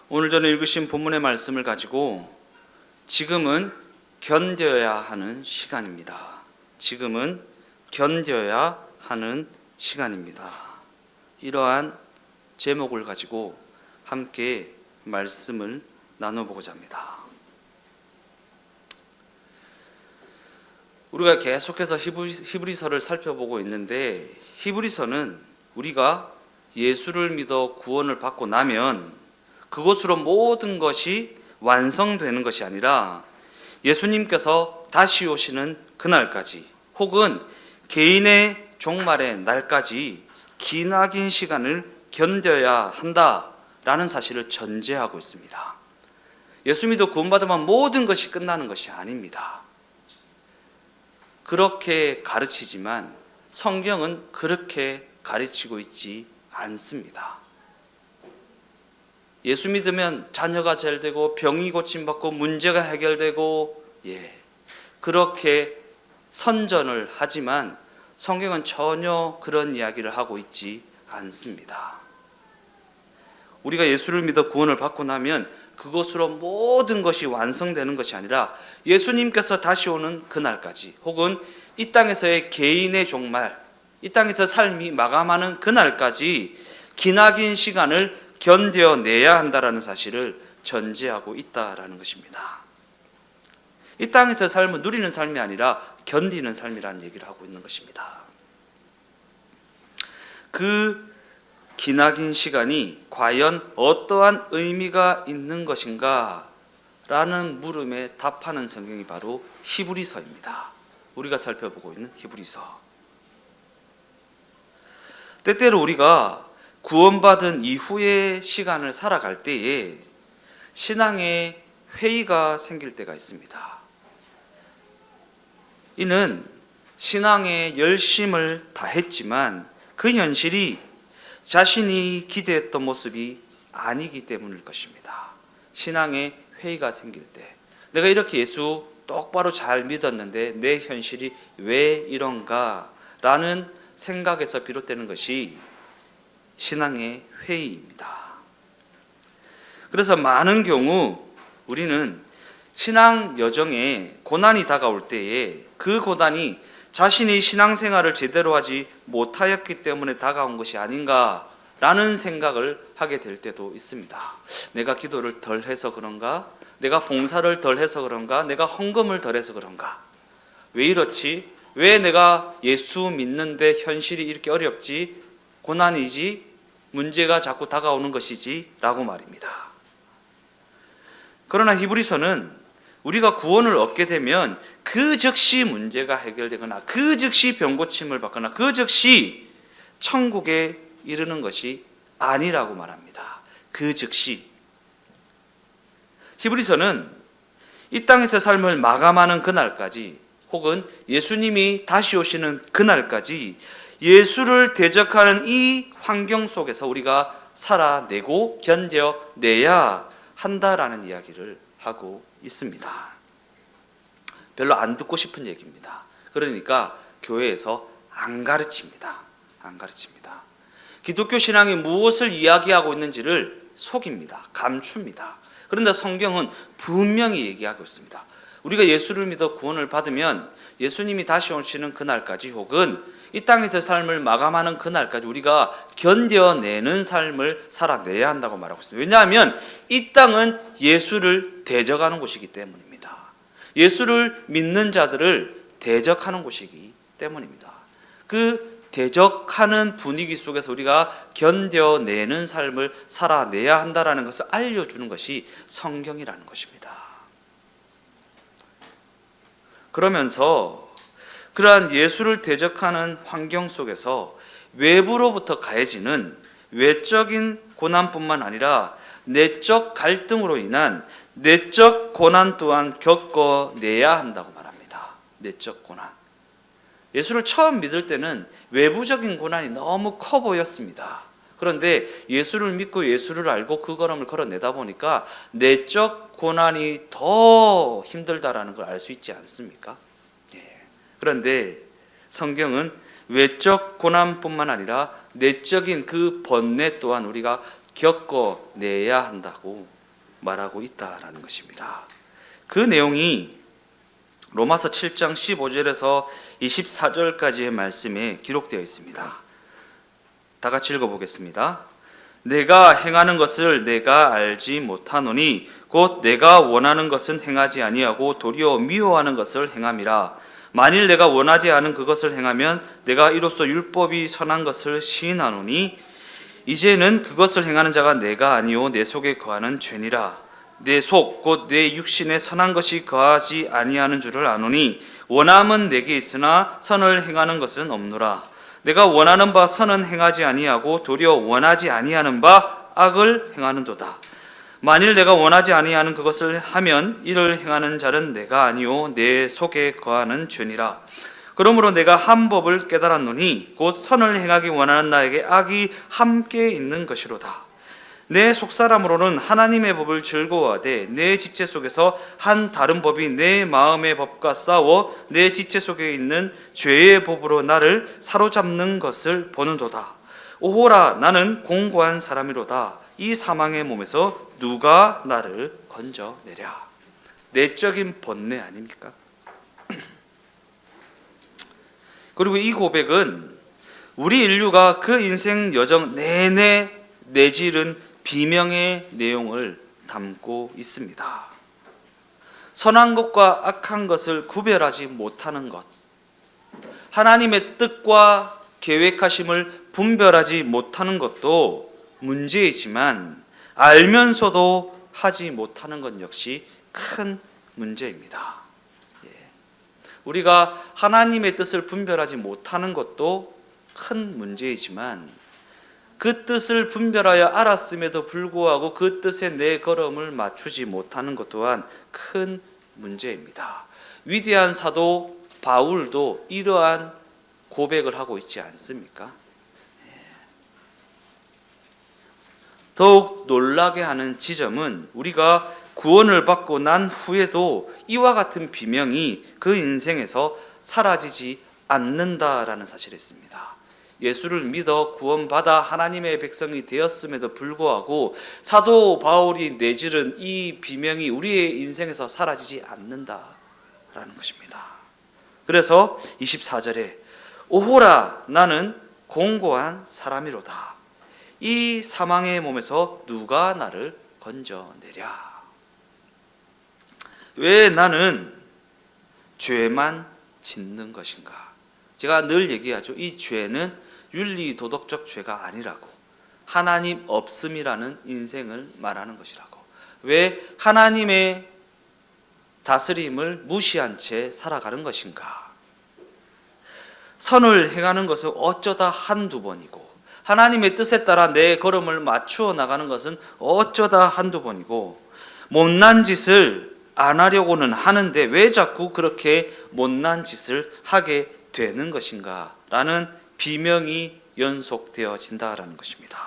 오늘 전에 읽으신 본문의 말씀을 가지고 지금은 견뎌야 하는 시간입니다. 지금은 견뎌야 하는 시간입니다. 이러한 제목을 가지고 함께 말씀을 나눠보고자 합니다. 우리가 계속해서 히브리서를 살펴보고 있는데, 히브리서는 우리가 예수를 믿어 구원을 받고 나면 그것으로 모든 것이 완성되는 것이 아니라 예수님께서 다시 오시는 그날까지, 혹은 개인의 종말의 날까지 기나긴 시간을 견뎌야 한다라는 사실을 전제하고 있습니다. 예수 믿어 구원받으면 모든 것이 끝나는 것이 아닙니다. 그렇게 가르치지만 성경은 그렇게 가르치고 있지 않습니다. 예수 믿으면 자녀가 잘 되고 병이 고침받고 문제가 해결되고, 그렇게 선전을 하지만 성경은 전혀 그런 이야기를 하고 있지 않습니다. 우리가 예수를 믿어 구원을 받고 나면 그것으로 모든 것이 완성되는 것이 아니라 예수님께서 다시 오는 그날까지, 혹은 이 땅에서의 개인의 종말, 이 땅에서 삶이 마감하는 그날까지 기나긴 시간을 견뎌내야 한다는 사실을 전제하고 있다라는 것입니다. 이 땅에서 삶은 누리는 삶이 아니라 견디는 삶이라는 얘기를 하고 있는 것입니다. 그 기나긴 시간이 과연 어떠한 의미가 있는 것인가 라는 물음에 답하는 성경이 바로 히브리서입니다. 우리가 살펴보고 있는 히브리서. 때때로 우리가 구원받은 이후의 시간을 살아갈 때에 신앙의 회의가 생길 때가 있습니다. 이는 신앙의 열심을 다했지만 그 현실이 자신이 기대했던 모습이 아니기 때문일 것입니다. 신앙의 회의가 생길 때, 내가 이렇게 예수 똑바로 잘 믿었는데 내 현실이 왜 이런가 라는 생각에서 비롯되는 것이 신앙의 회의입니다. 그래서 많은 경우 우리는 신앙 여정에 고난이 다가올 때에 그 고난이 자신이 신앙생활을 제대로 하지 못하였기 때문에 다가온 것이 아닌가라는 생각을 하게 될 때도 있습니다. 내가 기도를 덜 해서 그런가? 내가 봉사를 덜 해서 그런가? 내가 헌금을 덜 해서 그런가? 왜 이렇지? 왜 내가 예수 믿는데 현실이 이렇게 어렵지? 고난이지? 문제가 자꾸 다가오는 것이지? 라고 말입니다. 그러나 히브리서는 우리가 구원을 얻게 되면 그 즉시 문제가 해결되거나 그 즉시 병고침을 받거나 그 즉시 천국에 이르는 것이 아니라고 말합니다. 그 즉시. 히브리서는 이 땅에서 삶을 마감하는 그날까지, 혹은 예수님이 다시 오시는 그날까지 예수를 대적하는 이 환경 속에서 우리가 살아내고 견뎌내야 한다라는 이야기를 하고 있습니다. 별로 안 듣고 싶은 얘기입니다. 그러니까 교회에서 안 가르칩니다. 기독교 신앙이 무엇을 이야기하고 있는지를 속입니다. 감춥니다. 그런데 성경은 분명히 얘기하고 있습니다. 우리가 예수를 믿어 구원을 받으면 예수님이 다시 오시는 그날까지, 혹은 이 땅에서 삶을 마감하는 그날까지 우리가 견뎌내는 삶을 살아내야 한다고 말하고 있습니다. 왜냐하면 이 땅은 예수를 대적하는 곳이기 때문입니다. 예수를 믿는 자들을 대적하는 곳이기 때문입니다. 그 대적하는 분위기 속에서 우리가 견뎌내는 삶을 살아내야 한다는 것을 알려주는 것이 성경이라는 것입니다. 그러면서 그러한 예수를 대적하는 환경 속에서 외부로부터 가해지는 외적인 고난뿐만 아니라 내적 갈등으로 인한 내적 고난 또한 겪어내야 한다고 말합니다. 내적 고난. 예수를 처음 믿을 때는 외부적인 고난이 너무 커 보였습니다. 그런데 예수를 믿고 예수를 알고 그 걸음을 걸어내다 보니까 내적 고난이 더 힘들다라는 걸 알 수 있지 않습니까? 그런데 성경은 외적 고난뿐만 아니라 내적인 그 번뇌 또한 우리가 겪어내야 한다고 말하고 있다라는 것입니다. 그 내용이 로마서 7장 15절에서 24절까지의 말씀에 기록되어 있습니다. 다 같이 읽어보겠습니다. 내가 행하는 것을 내가 알지 못하노니 곧 내가 원하는 것은 행하지 아니하고 도리어 미워하는 것을 행함이라. 만일 내가 원하지 않은 그것을 행하면 내가 이로써 율법이 선한 것을 시인하노니 이제는 그것을 행하는 자가 내가 아니요 내 속에 거하는 죄니라. 내 속 곧 내 육신에 선한 것이 거하지 아니하는 줄을 아노니 원함은 내게 있으나 선을 행하는 것은 없노라. 내가 원하는 바 선은 행하지 아니하고 도리어 원하지 아니하는 바 악을 행하는도다. 만일 내가 원하지 아니하는 그것을 하면 이를 행하는 자는 내가 아니요 내 속에 거하는 죄니라. 그러므로 내가 한 법을 깨달았노니 곧 선을 행하기 원하는 나에게 악이 함께 있는 것이로다. 내 속사람으로는 하나님의 법을 즐거워하되 내 지체 속에서 한 다른 법이 내 마음의 법과 싸워 내 지체 속에 있는 죄의 법으로 나를 사로잡는 것을 보는도다. 오호라 나는 공고한 사람이로다. 이 사망의 몸에서 누가 나를 건져내랴. 내적인 번뇌 아닙니까? 그리고 이 고백은 우리 인류가 그 인생 여정 내내 내지른 비명의 내용을 담고 있습니다. 선한 것과 악한 것을 구별하지 못하는 것, 하나님의 뜻과 계획하심을 분별하지 못하는 것도 문제이지만 알면서도 하지 못하는 것 역시 큰 문제입니다. 우리가 하나님의 뜻을 분별하지 못하는 것도 큰 문제이지만 그 뜻을 분별하여 알았음에도 불구하고 그 뜻에 내 걸음을 맞추지 못하는 것 또한 큰 문제입니다. 위대한 사도 바울도 이러한 고백을 하고 있지 않습니까? 더욱 놀라게 하는 지점은 우리가 구원을 받고 난 후에도 이와 같은 비명이 그 인생에서 사라지지 않는다라는 사실이었습니다. 예수를 믿어 구원받아 하나님의 백성이 되었음에도 불구하고 사도 바울이 내지른 이 비명이 우리의 인생에서 사라지지 않는다라는 것입니다. 그래서 24절에 오호라 나는 공고한 사람이로다. 이 사망의 몸에서 누가 나를 건져내랴. 왜 나는 죄만 짓는 것인가? 제가 늘 얘기하죠. 이 죄는 윤리 도덕적 죄가 아니라고, 하나님 없음이라는 인생을 말하는 것이라고. 왜 하나님의 다스림을 무시한 채 살아가는 것인가? 선을 행하는 것은 어쩌다 한두 번이고 하나님의 뜻에 따라 내 걸음을 맞추어 나가는 것은 어쩌다 한두 번이고 못난 짓을 안 하려고는 하는데 왜 자꾸 그렇게 못난 짓을 하게 되는 것인가? 라는 비명이 연속되어진다라는 것입니다.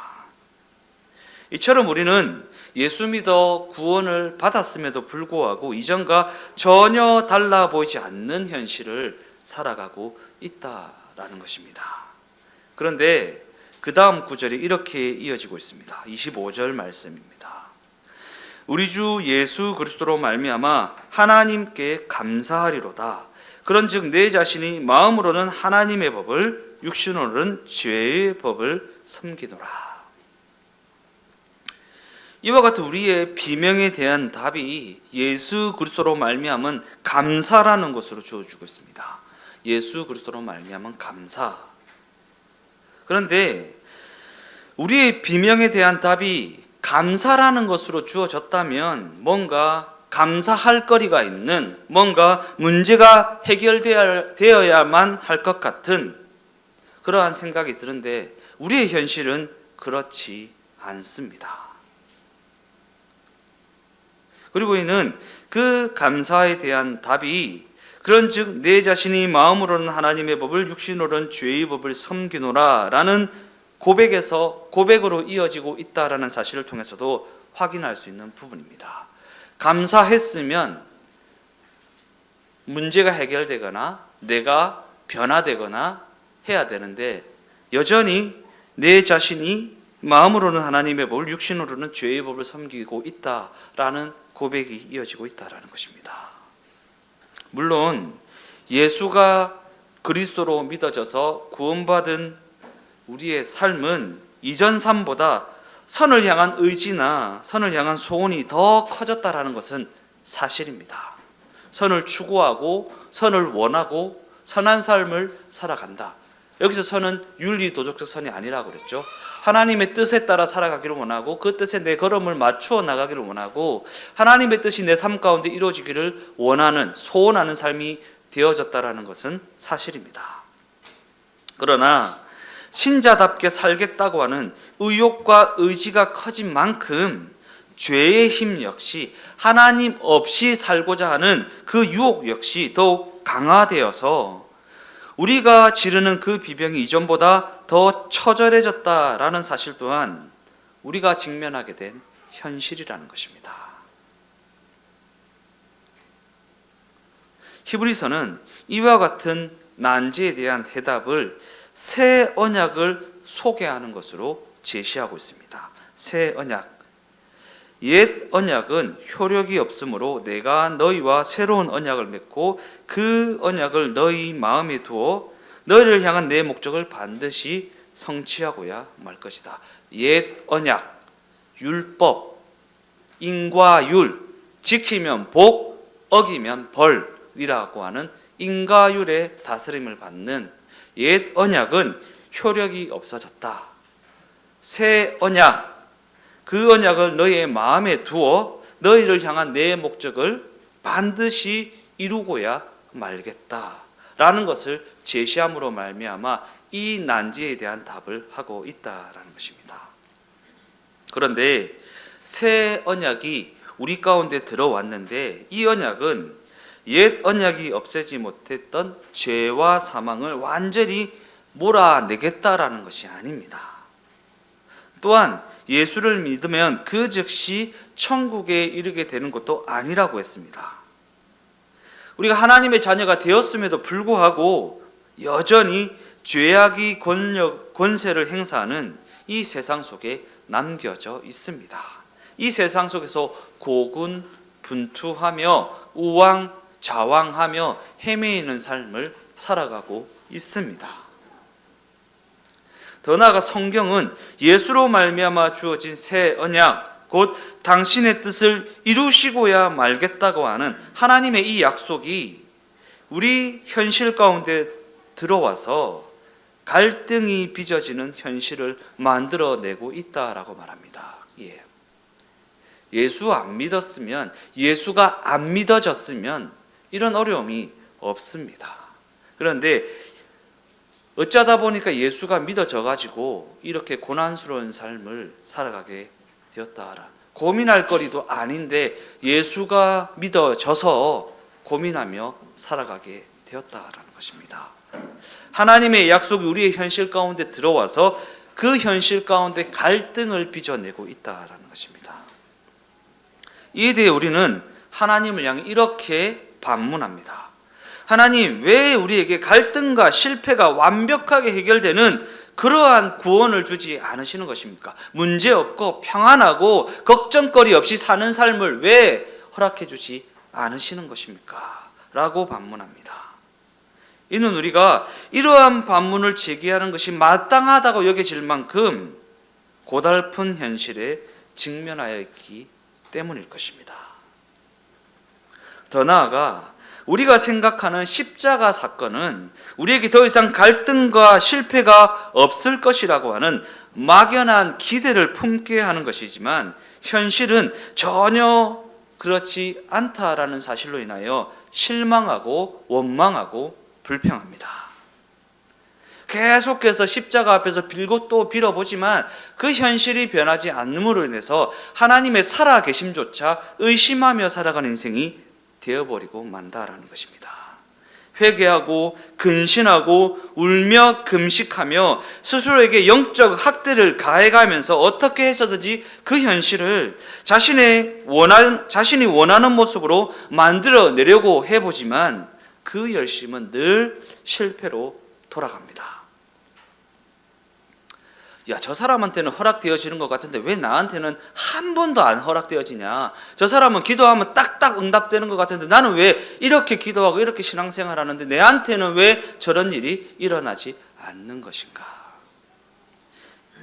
이처럼 우리는 예수 믿어 구원을 받았음에도 불구하고 이전과 전혀 달라 보이지 않는 현실을 살아가고 있다라는 것입니다. 그런데 그 다음 구절이 이렇게 이어지고 있습니다. 25절 말씀입니다. 우리 주 예수 그리스도로 말미암아 하나님께 감사하리로다. 그런즉 내 자신이 마음으로는 하나님의 법을 육신으로는 죄의 법을 섬기노라. 이와 같은 우리의 비명에 대한 답이 예수 그리스도로 말미암은 감사라는 것으로 주어지고 있습니다. 예수 그리스도로 말미암은 감사. 그런데 우리의 비명에 대한 답이 감사라는 것으로 주어졌다면 뭔가 감사할 거리가 있는, 뭔가 문제가 해결되어야만 할 것 같은 그러한 생각이 드는데 우리의 현실은 그렇지 않습니다. 그리고 이는 그 감사에 대한 답이 그런즉 내 자신이 마음으로는 하나님의 법을 육신으로는 죄의 법을 섬기노라 라는 고백으로 이어지고 있다라는 사실을 통해서도 확인할 수 있는 부분입니다. 감사했으면 문제가 해결되거나 내가 변화되거나 해야 되는데 여전히 내 자신이 마음으로는 하나님의 법을, 육신으로는 죄의 법을 섬기고 있다라는 고백이 이어지고 있다라는 것입니다. 물론 예수가 그리스도로 믿어져서 구원받은 우리의 삶은 이전 삶보다 선을 향한 의지나 선을 향한 소원이 더 커졌다라는 것은 사실입니다. 선을 추구하고 선을 원하고 선한 삶을 살아간다. 여기서 선은 윤리 도덕적 선이 아니라고 그랬죠. 하나님의 뜻에 따라 살아가기를 원하고 그 뜻에 내 걸음을 맞추어 나가기를 원하고 하나님의 뜻이 내 삶 가운데 이루어지기를 원하는, 소원하는 삶이 되어졌다라는 것은 사실입니다. 그러나 신자답게 살겠다고 하는 의욕과 의지가 커진 만큼 죄의 힘 역시, 하나님 없이 살고자 하는 그 유혹 역시 더욱 강화되어서 우리가 지르는 그 비병이 이전보다 더 처절해졌다라는 사실 또한 우리가 직면하게 된 현실이라는 것입니다. 히브리서는 이와 같은 난제에 대한 해답을 새 언약을 소개하는 것으로 제시하고 있습니다. 새 언약. 옛 언약은 효력이 없으므로 내가 너희와 새로운 언약을 맺고 그 언약을 너희 마음에 두어 너희를 향한 내 목적을 반드시 성취하고야 말 것이다. 옛 언약, 율법, 인과 율, 지키면 복, 어기면 벌이라고 하는 인과율의 다스림을 받는 옛 언약은 효력이 없어졌다. 새 언약, 그 언약을 너희의 마음에 두어 너희를 향한 내 목적을 반드시 이루고야 말겠다라는 것을 제시함으로 말미암아 이 난제에 대한 답을 하고 있다라는 것입니다. 그런데 새 언약이 우리 가운데 들어왔는데 이 언약은 옛 언약이 없애지 못했던 죄와 사망을 완전히 몰아내겠다라는 것이 아닙니다. 또한 예수를 믿으면 그 즉시 천국에 이르게 되는 것도 아니라고 했습니다. 우리가 하나님의 자녀가 되었음에도 불구하고 여전히 죄악이 권세를 행사하는 이 세상 속에 남겨져 있습니다. 이 세상 속에서 고군분투하며 우왕좌왕하며 헤매이는 삶을 살아가고 있습니다. 더 나아가 성경은 예수로 말미암아 주어진 새 언약, 곧 당신의 뜻을 이루시고야 말겠다고 하는 하나님의 이 약속이 우리 현실 가운데 들어와서 갈등이 빚어지는 현실을 만들어내고 있다라고 말합니다. 예수 안 믿었으면, 예수가 안 믿어졌으면 이런 어려움이 없습니다. 그런데 어쩌다 보니까 예수가 믿어져 가지고 이렇게 고난스러운 삶을 살아가게 되었다. 고민할 거리도 아닌데 예수가 믿어져서 고민하며 살아가게 되었다라는 것입니다. 하나님의 약속이 우리의 현실 가운데 들어와서 그 현실 가운데 갈등을 빚어내고 있다라는 것입니다. 이에 대해 우리는 하나님을 향해 이렇게 반문합니다. 하나님, 왜 우리에게 갈등과 실패가 완벽하게 해결되는 그러한 구원을 주지 않으시는 것입니까? 문제 없고 평안하고 걱정거리 없이 사는 삶을 왜 허락해 주지 않으시는 것입니까? 라고 반문합니다. 이는 우리가 이러한 반문을 제기하는 것이 마땅하다고 여겨질 만큼 고달픈 현실에 직면하여 있기 때문일 것입니다. 더 나아가 우리가 생각하는 십자가 사건은 우리에게 더 이상 갈등과 실패가 없을 것이라고 하는 막연한 기대를 품게 하는 것이지만 현실은 전혀 그렇지 않다라는 사실로 인하여 실망하고 원망하고 불평합니다. 계속해서 십자가 앞에서 빌고 또 빌어보지만 그 현실이 변하지 않음으로 인해서 하나님의 살아계심조차 의심하며 살아가는 인생이 되어버리고 만다라는 것입니다. 회개하고 근신하고 울며 금식하며 스스로에게 영적 학대를 가해가면서 어떻게 해서든지 그 현실을 자신이 원하는 모습으로 만들어내려고 해보지만 그 열심은 늘 실패로 돌아갑니다. 야, 저 사람한테는 허락되어지는 것 같은데 왜 나한테는 한 번도 안 허락되어지냐? 저 사람은 기도하면 딱딱 응답되는 것 같은데 나는 왜 이렇게 기도하고 이렇게 신앙생활하는데 내한테는 왜 저런 일이 일어나지 않는 것인가?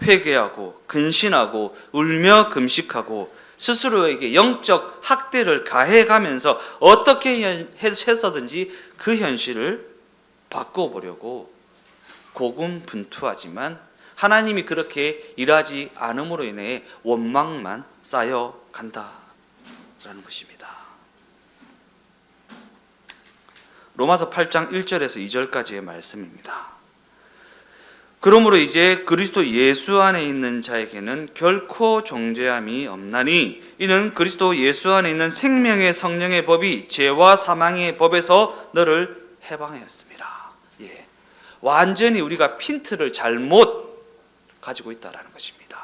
회개하고 근신하고 울며 금식하고 스스로에게 영적 학대를 가해가면서 어떻게 해서든지 그 현실을 바꿔보려고 고군분투하지만 하나님이 그렇게 일하지 않음으로 인해 원망만 쌓여간다라는 것입니다. 로마서 8장 1절에서 2절까지의 말씀입니다. 그러므로 이제 그리스도 예수 안에 있는 자에게는 결코 정죄함이 없나니 이는 그리스도 예수 안에 있는 생명의 성령의 법이 죄와 사망의 법에서 너를 해방하였습니다. 예. 완전히 우리가 핀트를 잘못 가지고 있다라는 것입니다.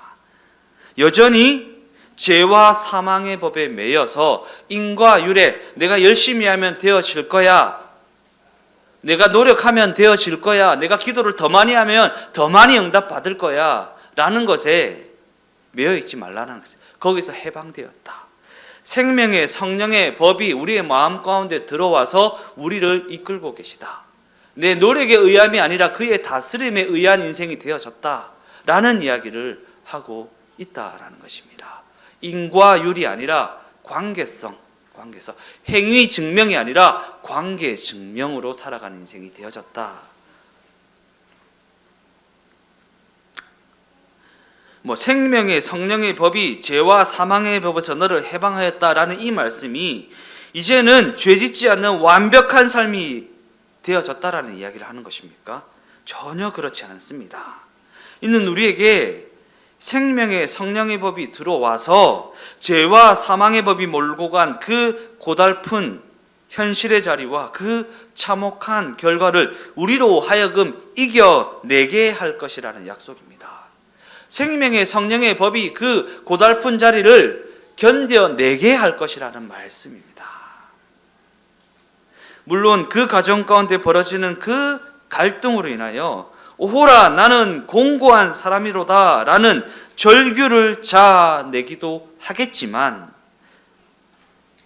여전히 죄와 사망의 법에 매여서 인과 율에 내가 열심히 하면 되어질 거야, 내가 노력하면 되어질 거야, 내가 기도를 더 많이 하면 더 많이 응답받을 거야 라는 것에 매여있지 말라는 것이에요. 거기서 해방되었다. 생명의 성령의 법이 우리의 마음 가운데 들어와서 우리를 이끌고 계시다. 내 노력에 의함이 아니라 그의 다스림에 의한 인생이 되어졌다 라는 이야기를 하고 있다라는 것입니다. 인과율이 아니라 관계성, 행위 증명이 아니라 관계 증명으로 살아가는 인생이 되어졌다. 생명의 성령의 법이 죄와 사망의 법에서 너를 해방하였다라는 이 말씀이 이제는 죄짓지 않는 완벽한 삶이 되어졌다라는 이야기를 하는 것입니까? 전혀 그렇지 않습니다. 이는 우리에게 생명의 성령의 법이 들어와서 죄와 사망의 법이 몰고 간 그 고달픈 현실의 자리와 그 참혹한 결과를 우리로 하여금 이겨내게 할 것이라는 약속입니다. 생명의 성령의 법이 그 고달픈 자리를 견뎌내게 할 것이라는 말씀입니다. 물론 그 가정 가운데 벌어지는 그 갈등으로 인하여 오호라 나는 공고한 사람이로다 라는 절규를 자아내기도 하겠지만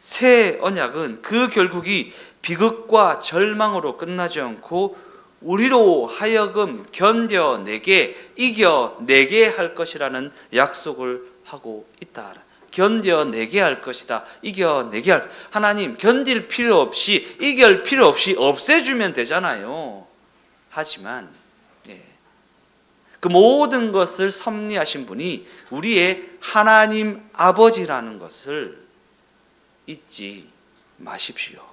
새 언약은 그 결국이 비극과 절망으로 끝나지 않고 우리로 하여금 견뎌내게 이겨내게 할 것이라는 약속을 하고 있다. 견뎌내게 할 것이다. 이겨내게 할. 하나님 견딜 필요 없이 이길 필요 없이 없애주면 되잖아요. 하지만 그 모든 것을 섭리하신 분이 우리의 하나님 아버지라는 것을 잊지 마십시오.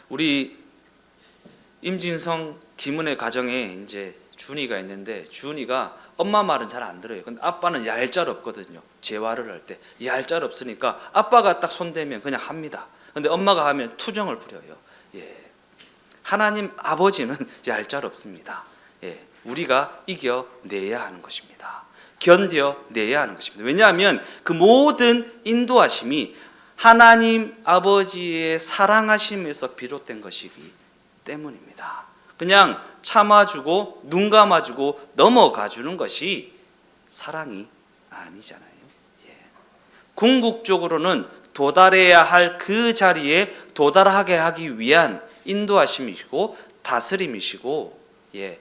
우리 임진성 김은혜 가정에 이제 준이가 있는데 준이가 엄마 말은 잘 안 들어요. 근데 아빠는 얄짤 없거든요. 재활을 할 때 얄짤 없으니까 아빠가 딱 손대면 그냥 합니다. 근데 엄마가 하면 투정을 부려요. 하나님 아버지는 얄짤 없습니다. 우리가 이겨내야 하는 것입니다. 견뎌내야 하는 것입니다. 왜냐하면 그 모든 인도하심이 하나님 아버지의 사랑하심에서 비롯된 것이기 때문입니다. 그냥 참아주고 눈 감아주고 넘어가주는 것이 사랑이 아니잖아요. 궁극적으로는 도달해야 할 그 자리에 도달하게 하기 위한 인도하심이시고 다스림이시고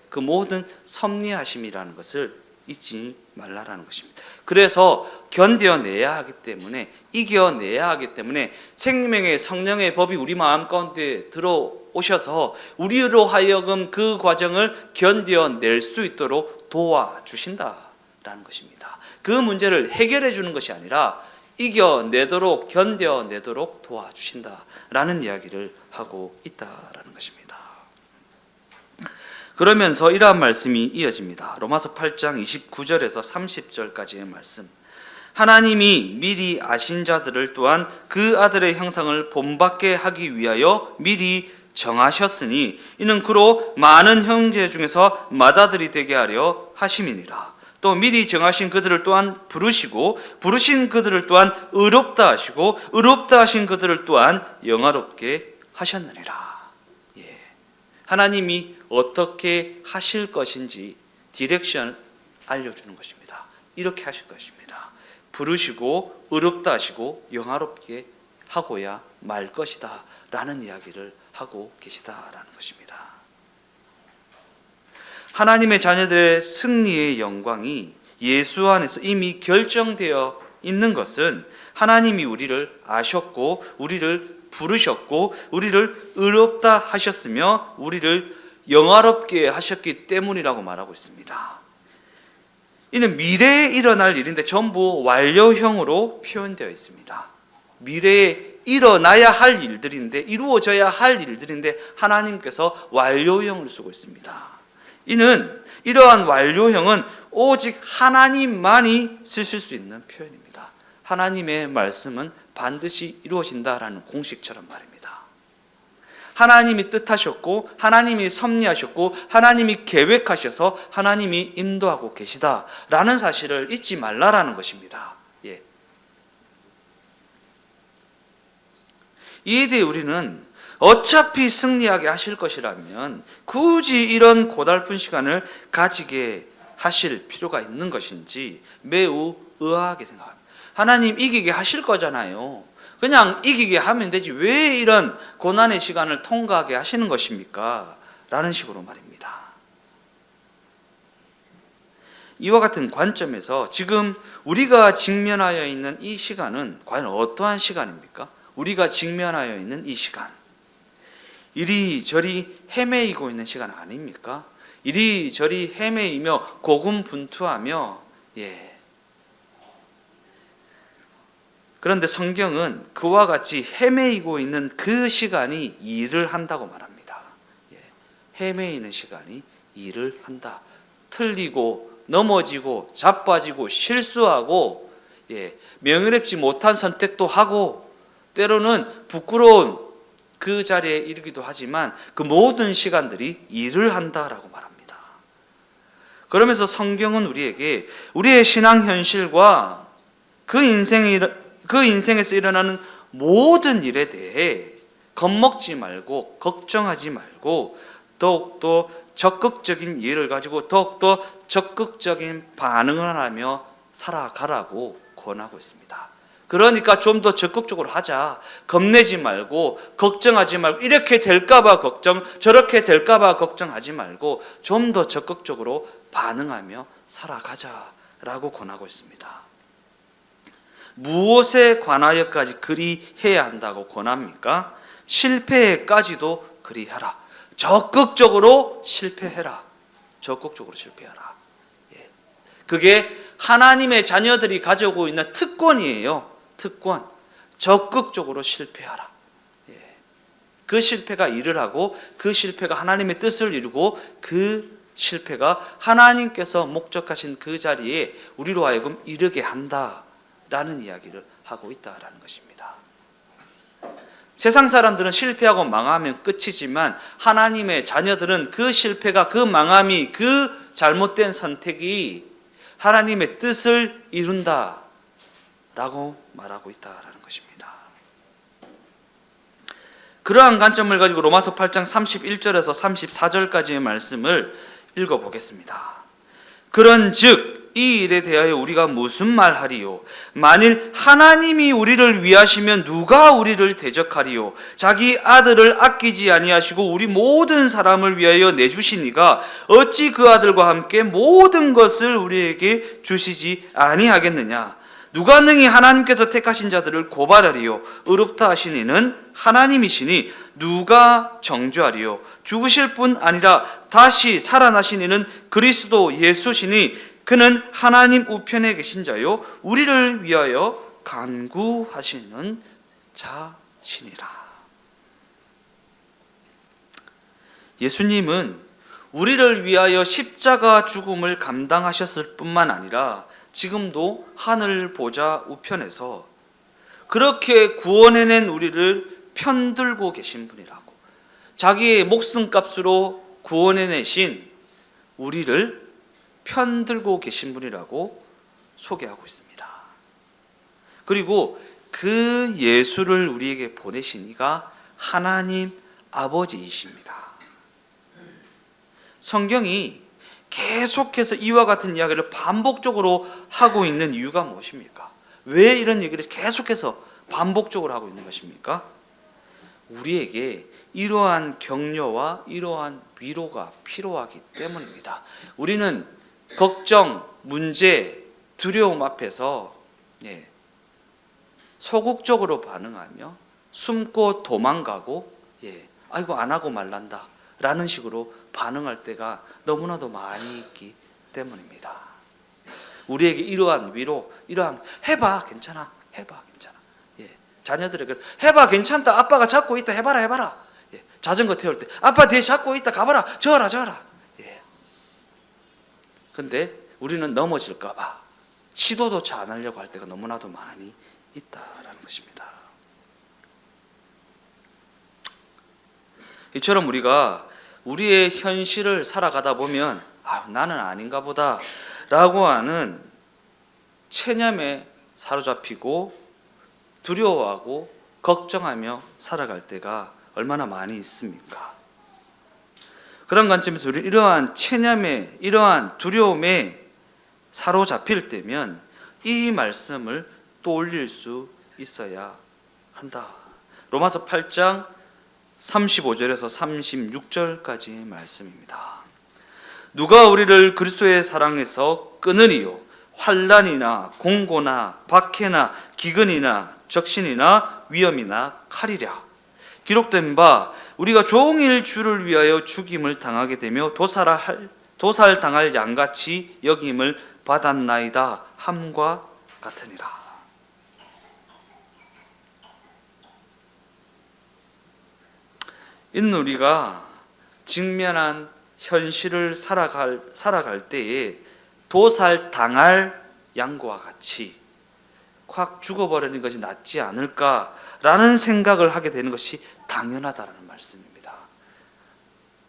그 모든 섭리하심이라는 것을 잊지 말라라는 것입니다. 그래서 견뎌내야 하기 때문에 이겨내야 하기 때문에 생명의 성령의 법이 우리 마음 가운데 들어오셔서 우리로 하여금 그 과정을 견뎌낼 수 있도록 도와주신다라는 것입니다. 그 문제를 해결해 주는 것이 아니라 이겨내도록 견뎌내도록 도와주신다라는 이야기를 하고 있다라는 것입니다. 그러면서 이러한 말씀이 이어집니다. 로마서 8장 29절에서 30절까지의 말씀. 하나님이 미리 아신 자들을 또한 그 아들의 형상을 본받게 하기 위하여 미리 정하셨으니 이는 그로 많은 형제 중에서 맏아들이 되게 하려 하심이니라. 또 미리 정하신 그들을 또한 부르시고 부르신 그들을 또한 의롭다 하시고 의롭다 하신 그들을 또한 영화롭게 하셨느니라. 하나님이 어떻게 하실 것인지 디렉션을 알려주는 것입니다. 이렇게 하실 것입니다. 부르시고 의롭다 하시고 영화롭게 하고야 말 것이다 라는 이야기를 하고 계시다라는 것입니다. 하나님의 자녀들의 승리의 영광이 예수 안에서 이미 결정되어 있는 것은 하나님이 우리를 아셨고 우리를 부르셨고 우리를 의롭다 하셨으며 우리를 영화롭게 하셨기 때문이라고 말하고 있습니다. 이는 미래에 일어날 일인데 전부 완료형으로 표현되어 있습니다. 미래에 일어나야 할 일들인데, 이루어져야 할 일들인데 하나님께서 완료형을 쓰고 있습니다. 이는 이러한 완료형은 오직 하나님만이 쓰실 수 있는 표현입니다. 하나님의 말씀은 반드시 이루어진다라는 공식처럼 말입니다. 하나님이 뜻하셨고 하나님이 섭리하셨고 하나님이 계획하셔서 하나님이 인도하고 계시다라는 사실을 잊지 말라라는 것입니다. 이에 대해 우리는 어차피 승리하게 하실 것이라면 굳이 이런 고달픈 시간을 가지게 하실 필요가 있는 것인지 매우 의아하게 생각합니다. 하나님 이기게 하실 거잖아요. 그냥 이기게 하면 되지 왜 이런 고난의 시간을 통과하게 하시는 것입니까? 라는 식으로 말입니다. 이와 같은 관점에서 지금 우리가 직면하여 있는 이 시간은 과연 어떠한 시간입니까? 우리가 직면하여 있는 이 시간, 이리저리 헤매이고 있는 시간 아닙니까? 이리저리 헤매이며 고군분투하며 그런데 성경은 그와 같이 헤매이고 있는 그 시간이 일을 한다고 말합니다. 헤매이는 시간이 일을 한다. 틀리고 넘어지고 자빠지고 실수하고 명예롭지 못한 선택도 하고 때로는 부끄러운 그 자리에 이르기도 하지만 그 모든 시간들이 일을 한다라고 말합니다. 그러면서 성경은 우리에게 우리의 신앙 현실과 그 인생에서 일어나는 모든 일에 대해 겁먹지 말고 걱정하지 말고 더욱더 적극적인 이해를 가지고 더욱더 적극적인 반응을 하며 살아가라고 권하고 있습니다. 그러니까 좀 더 적극적으로 하자. 겁내지 말고 걱정하지 말고 이렇게 될까봐 걱정 저렇게 될까봐 걱정하지 말고 좀 더 적극적으로 반응하며 살아가자라고 권하고 있습니다. 무엇에 관하여까지 그리 해야 한다고 권합니까? 실패에까지도 그리하라. 적극적으로 실패해라. 적극적으로 실패하라. 그게 하나님의 자녀들이 가지고 있는 특권이에요. 특권. 적극적으로 실패하라. 그 실패가 일을 하고 그 실패가 하나님의 뜻을 이루고 그 실패가 하나님께서 목적하신 그 자리에 우리로 하여금 이르게 한다라는 이야기를 하고 있다라는 것입니다. 세상 사람들은 실패하고 망하면 끝이지만 하나님의 자녀들은 그 실패가 그 망함이 그 잘못된 선택이 하나님의 뜻을 이룬다라고 말하고 있다라는 것입니다. 그러한 관점을 가지고 로마서 8장 31절에서 34절까지의 말씀을 읽어보겠습니다. 그런즉 이 일에 대하여 우리가 무슨 말하리요? 만일 하나님이 우리를 위하시면 누가 우리를 대적하리요? 자기 아들을 아끼지 아니하시고 우리 모든 사람을 위하여 내주시니가 어찌 그 아들과 함께 모든 것을 우리에게 주시지 아니하겠느냐? 누가 능히 하나님께서 택하신 자들을 고발하리요? 의롭다 하신 이는 하나님이시니 누가 정죄하리요? 죽으실 뿐 아니라 다시 살아나신 이는 그리스도 예수시니 그는 하나님 우편에 계신 자요 우리를 위하여 간구하시는 자시니라. 예수님은 우리를 위하여 십자가 죽음을 감당하셨을 뿐만 아니라 지금도 하늘 보좌 우편에서 그렇게 구원해낸 우리를 편들고 계신 분이라고, 자기의 목숨값으로 구원해내신 우리를 편들고 계신 분이라고 소개하고 있습니다. 그리고 그 예수를 우리에게 보내신 이가 하나님 아버지이십니다. 성경이 계속해서 이와 같은 이야기를 반복적으로 하고 있는 이유가 무엇입니까? 왜 이런 얘기를 계속해서 반복적으로 하고 있는 것입니까? 우리에게 이러한 격려와 이러한 위로가 필요하기 때문입니다. 우리는 걱정, 문제, 두려움 앞에서 소극적으로 반응하며 숨고 도망가고 아이고 안 하고 말란다 라는 식으로 반응할 때가 너무나도 많이 있기 때문입니다. 우리에게 이러한 위로, 이러한 해봐 괜찮아, 해봐 괜찮아. 자녀들에게 해봐 괜찮다, 아빠가 잡고 있다, 해봐라. 자전거 태울 때 아빠 뒤에 잡고 있다, 가봐라, 저어라. 근데 우리는 넘어질까 봐 시도조차 안 하려고 할 때가 너무나도 많이 있다라는 것입니다. 이처럼 우리가 우리의 현실을 살아가다 보면 나는 아닌가 보다 라고 하는 체념에 사로잡히고 두려워하고 걱정하며 살아갈 때가 얼마나 많이 있습니까? 그런 관점에서 우리 이러한 체념에, 이러한 두려움에 사로잡힐 때면 이 말씀을 떠올릴 수 있어야 한다. 로마서 8장 35절에서 36절까지 말씀입니다. 누가 우리를 그리스도의 사랑에서 끊으리요? 환난이나 공고나 박해나 기근이나 적신이나 위험이나 칼이랴. 기록된 바 우리가 종일 주를 위하여 죽임을 당하게 되며 도살당할 양같이 여김을 받았나이다 함과 같으니라. 이는 우리가 직면한 현실을 살아갈 때에 도살당할 양과 같이 확 죽어버리는 것이 낫지 않을까라는 생각을 하게 되는 것이 당연하다는 말씀입니다.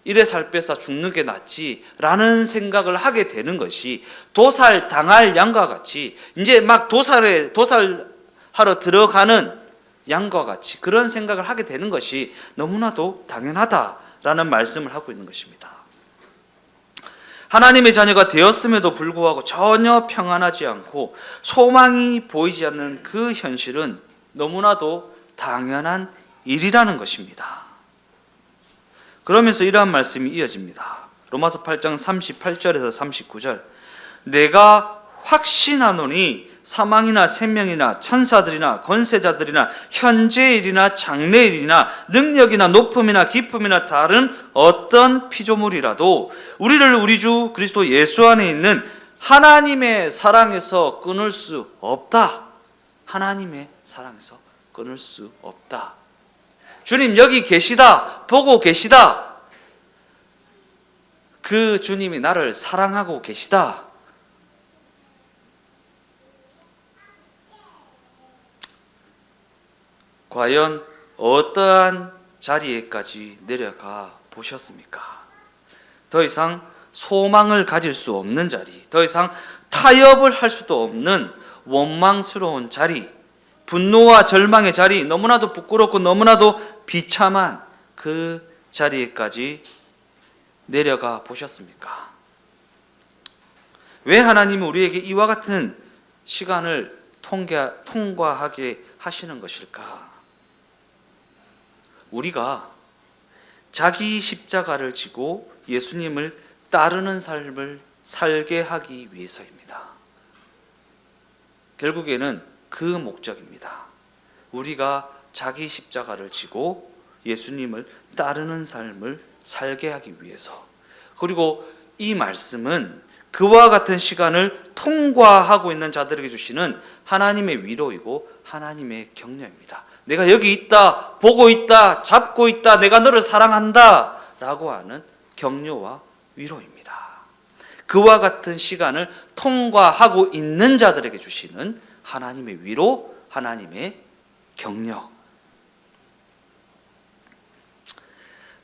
이래 살 뺏어 죽는 게 낫지라는 생각을 하게 되는 것이 도살당할 양과 같이 이제 막 도살하러 들어가는 양과 같이 그런 생각을 하게 되는 것이 너무나도 당연하다라는 말씀을 하고 있는 것입니다. 하나님의 자녀가 되었음에도 불구하고 전혀 평안하지 않고 소망이 보이지 않는 그 현실은 너무나도 당연한 일이라는 것입니다. 그러면서 이러한 말씀이 이어집니다. 로마서 8장 38절에서 39절 내가 확신하노니 사망이나 생명이나 천사들이나 권세자들이나 현재일이나 장래일이나 능력이나 높음이나 깊음이나 다른 어떤 피조물이라도 우리를 우리 주 그리스도 예수 안에 있는 하나님의 사랑에서 끊을 수 없다. 하나님의 사랑에서 끊을 수 없다. 주님 여기 계시다. 보고 계시다. 그 주님이 나를 사랑하고 계시다. 과연 어떠한 자리에까지 내려가 보셨습니까? 더 이상 소망을 가질 수 없는 자리, 더 이상 타협을 할 수도 없는 원망스러운 자리, 분노와 절망의 자리, 너무나도 부끄럽고 너무나도 비참한 그 자리에까지 내려가 보셨습니까? 왜 하나님은 우리에게 이와 같은 시간을 통과하게 하시는 것일까? 우리가 자기 십자가를 지고 예수님을 따르는 삶을 살게 하기 위해서입니다. 결국에는 그 목적입니다. 우리가 자기 십자가를 지고 예수님을 따르는 삶을 살게 하기 위해서. 그리고 이 말씀은 그와 같은 시간을 통과하고 있는 자들에게 주시는 하나님의 위로이고 하나님의 격려입니다. 내가 여기 있다, 보고 있다, 잡고 있다, 내가 너를 사랑한다 라고 하는 격려와 위로입니다. 그와 같은 시간을 통과하고 있는 자들에게 주시는 하나님의 위로, 하나님의 격려.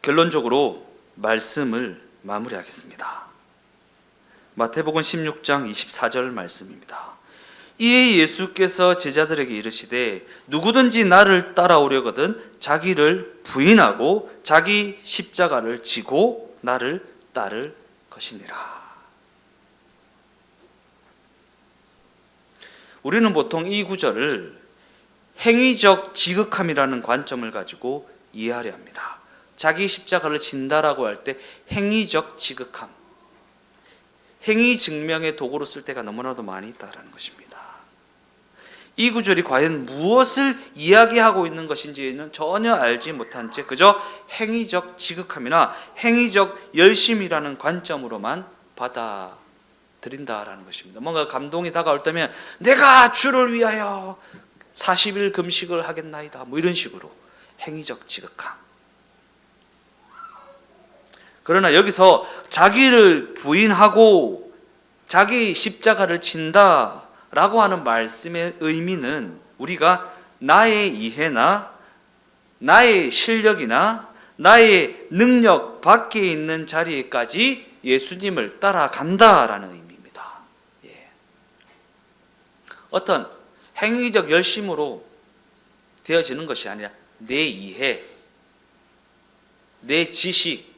결론적으로 말씀을 마무리하겠습니다. 마태복음 16장 24절 말씀입니다. 이에 예수께서 제자들에게 이르시되 누구든지 나를 따라오려거든 자기를 부인하고 자기 십자가를 지고 나를 따를 것이니라. 우리는 보통 이 구절을 행위적 지극함이라는 관점을 가지고 이해하려 합니다. 자기 십자가를 진다라고 할 때 행위적 지극함, 행위 증명의 도구로 쓸 때가 너무나도 많이 있다는 것입니다. 이 구절이 과연 무엇을 이야기하고 있는 것인지는 전혀 알지 못한 채 그저 행위적 지극함이나 행위적 열심이라는 관점으로만 받아들인다라는 것입니다. 뭔가 감동이 다가올 때면 내가 주를 위하여 40일 금식을 하겠나이다, 뭐 이런 식으로 행위적 지극함. 그러나 여기서 자기를 부인하고 자기 십자가를 진다라고 하는 말씀의 의미는 우리가 나의 이해나 나의 실력이나 나의 능력 밖에 있는 자리에까지 예수님을 따라간다라는 의미입니다. 어떤 행위적 열심으로 되어지는 것이 아니라 내 이해, 내 지식,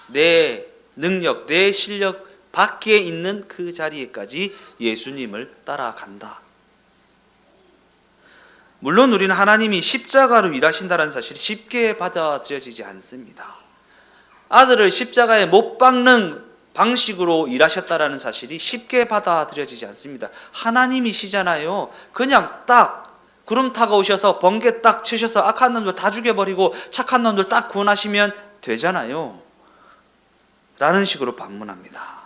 내 능력, 내 실력 밖에 있는 그 자리에까지 예수님을 따라간다. 물론 우리는 하나님이 십자가로 일하신다는 사실이 쉽게 받아들여지지 않습니다. 아들을 십자가에 못 박는 방식으로 일하셨다라는 사실이 쉽게 받아들여지지 않습니다. 하나님이시잖아요. 그냥 딱 구름 타고 오셔서 번개 딱 치셔서 악한 놈들 다 죽여버리고 착한 놈들 딱 구원하시면 되잖아요. 라는 식으로 반문합니다.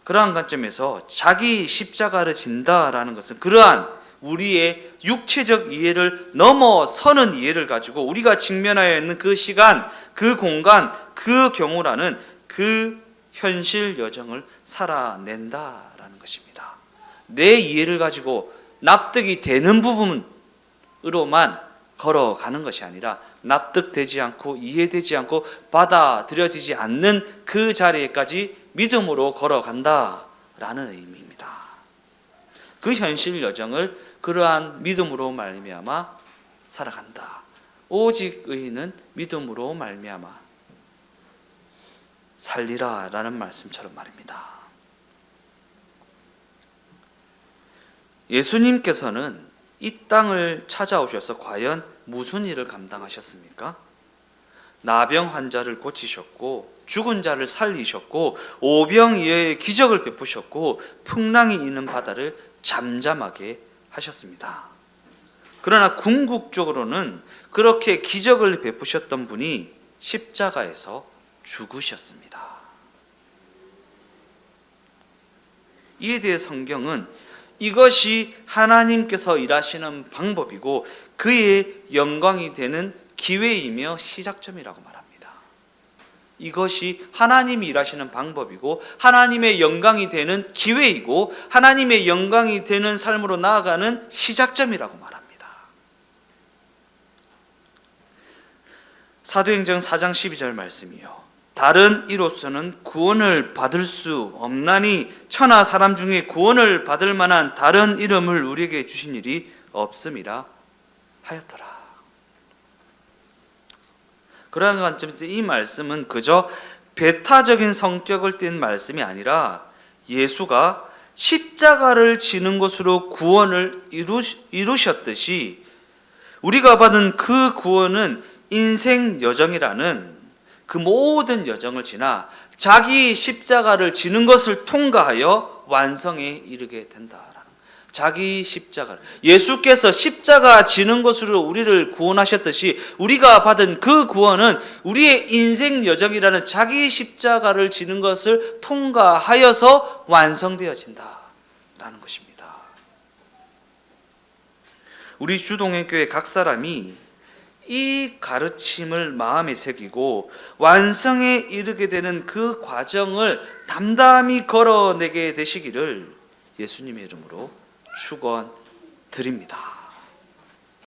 그러한 관점에서 자기 십자가를 진다라는 것은 그러한 우리의 육체적 이해를 넘어서는 이해를 가지고 우리가 직면하여 있는 그 시간, 그 공간, 그 경우라는 그 현실 여정을 살아낸다라는 것입니다. 내 이해를 가지고 납득이 되는 부분으로만 걸어가는 것이 아니라 납득되지 않고 이해되지 않고 받아들여지지 않는 그 자리에까지 믿음으로 걸어간다라는 의미입니다. 그 현실 여정을 그러한 믿음으로 말미암아 살아간다. 오직 의인은 믿음으로 말미암아 살리라라는 말씀처럼 말입니다. 예수님께서는 이 땅을 찾아오셔서 과연 무슨 일을 감당하셨습니까? 나병 환자를 고치셨고 죽은 자를 살리셨고 오병이어의 기적을 베푸셨고 풍랑이 있는 바다를 잠잠하게 하셨습니다. 그러나 궁극적으로는 그렇게 기적을 베푸셨던 분이 십자가에서 죽으셨습니다. 이에 대해 성경은 이것이 하나님께서 일하시는 방법이고 그의 영광이 되는 기회이며 시작점이라고 말합니다. 이것이 하나님이 일하시는 방법이고 하나님의 영광이 되는 기회이고 하나님의 영광이 되는 삶으로 나아가는 시작점이라고 말합니다. 사도행전 4장 12절 말씀이요. 다른 이로서는 구원을 받을 수 없나니 천하 사람 중에 구원을 받을 만한 다른 이름을 우리에게 주신 일이 없음이라 하였더라. 그러한 관점에서 이 말씀은 그저 배타적인 성격을 띤 말씀이 아니라 예수가 십자가를 지는 것으로 구원을 이루셨듯이 우리가 받은 그 구원은 인생 여정이라는 그 모든 여정을 지나 자기 십자가를 지는 것을 통과하여 완성에 이르게 된다라는 자기 십자가를 예수께서 십자가 지는 것으로 우리를 구원하셨듯이 우리가 받은 그 구원은 우리의 인생 여정이라는 자기 십자가를 지는 것을 통과하여서 완성되어진다라는 것입니다. 우리 주동행교회 각 사람이 이 가르침을 마음에 새기고 완성에 이르게 되는 그 과정을 담담히 걸어내게 되시기를 예수님의 이름으로 축원드립니다.